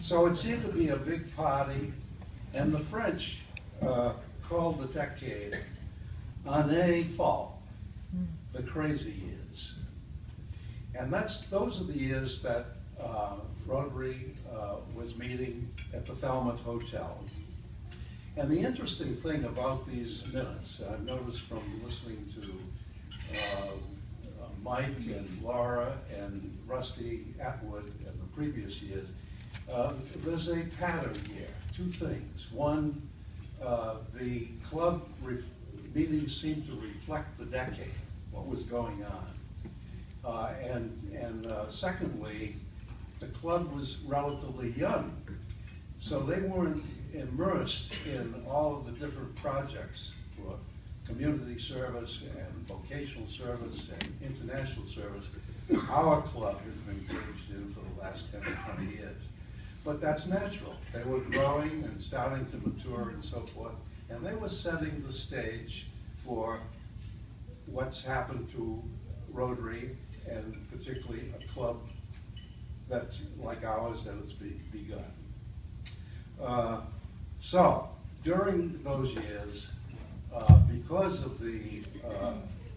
So it seemed to be a big party, and the French called the decade année folle, the crazy years. And those are the years that Rotary was meeting at the Falmouth Hotel. And the interesting thing about these minutes, I've noticed from listening to Mike and Laura and Rusty Atwood in the previous years, there's a pattern here, two things. One, the club meetings seem to reflect the decade, what was going on. And secondly, the club was relatively young, so they weren't immersed in all of the different projects for community service and vocational service and international service our club has been engaged in for the last 10 or 20 years. But that's natural. They were growing and starting to mature and so forth, and they were setting the stage for what's happened to Rotary, and particularly a club that's like ours that it's begun. So during those years, because of the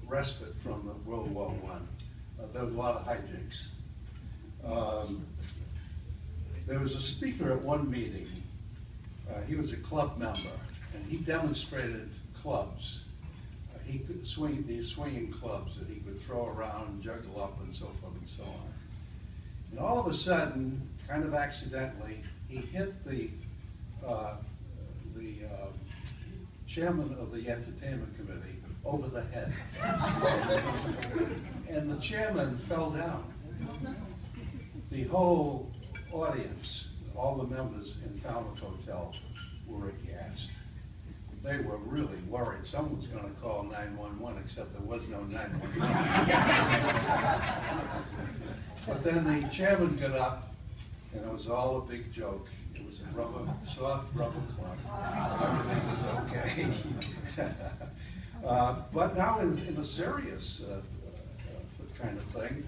respite from the World War I, there was a lot of hijinks. There was a speaker at one meeting. He was a club member, and he demonstrated clubs. He could swing these swinging clubs that he could throw around, juggle up, and so forth and so on. And all of a sudden, kind of accidentally, he hit the chairman of the entertainment committee over the head. And the chairman fell down. The whole audience, all the members in Falmouth Hotel were aghast. They were really worried. Someone was going to call 911, except there was no 911. But then the chairman got up, and it was all a big joke. It was a soft rubber club. Everything was okay. But now in a serious kind of thing,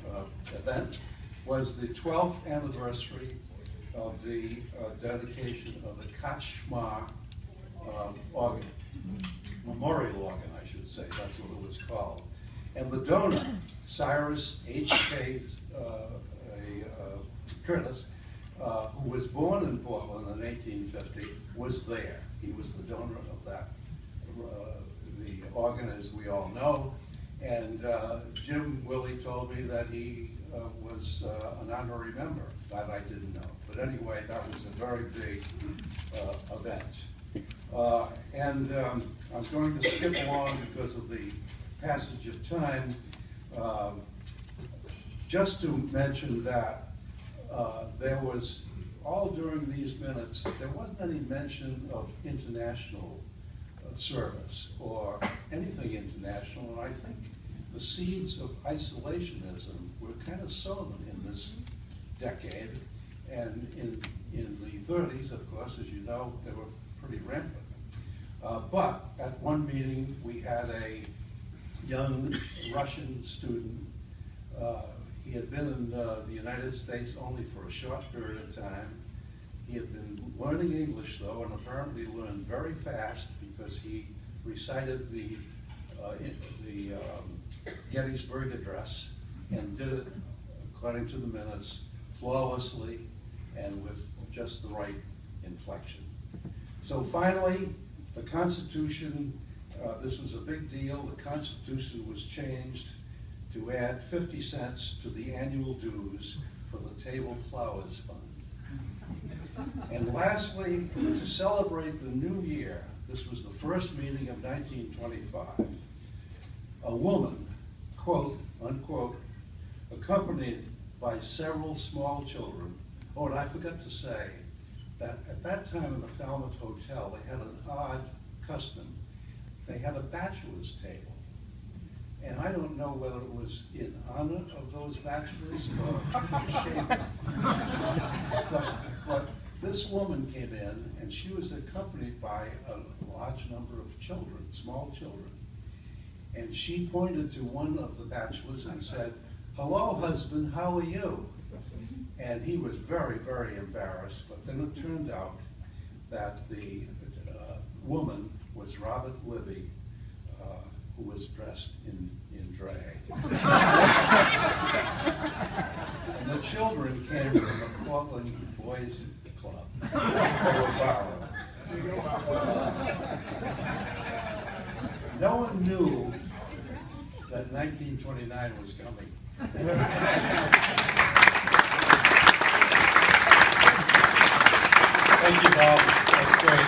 event, was the 12th anniversary of the dedication of the Kachmar organ, memorial organ, I should say. That's what it was called. And the donor, Cyrus H.K. Curtis, who was born in Portland in 1850, was there. He was the donor of that, the organ, as we all know. And Jim Willie told me that he was an honorary member. That I didn't know. But anyway, that was a very big event. And I was going to skip along because of the passage of time, just to mention that there was, all during these minutes, there wasn't any mention of international service or anything international, and I think the seeds of isolationism were kind of sown in this decade, and in the 30s, of course, as you know, they were pretty rampant. But at one meeting, we had a young Russian student. He had been in the United States only for a short period of time. He had been learning English, though, and apparently learned very fast because he recited the Gettysburg Address and did it, according to the minutes, flawlessly and with just the right inflection. So finally, the Constitution, this was a big deal. The Constitution was changed to add 50 cents to the annual dues for the Table Flowers Fund. And lastly, to celebrate the new year, this was the first meeting of 1925, a woman, quote, unquote, accompanied by several small children. Oh, and I forgot to say that at that time in the Falmouth Hotel, they had an odd custom. They had a bachelor's table. And I don't know whether it was in honor of those bachelors or shame. But this woman came in, and she was accompanied by a large number of children, small children. And she pointed to one of the bachelors and said, "Hello, husband, how are you?" And he was very, very embarrassed, but then it turned out that the woman was Robert Libby, who was dressed in drag. And the children came from the Portland Boys Club. No one knew that 1929 was coming. Thank you, Bob. That's great.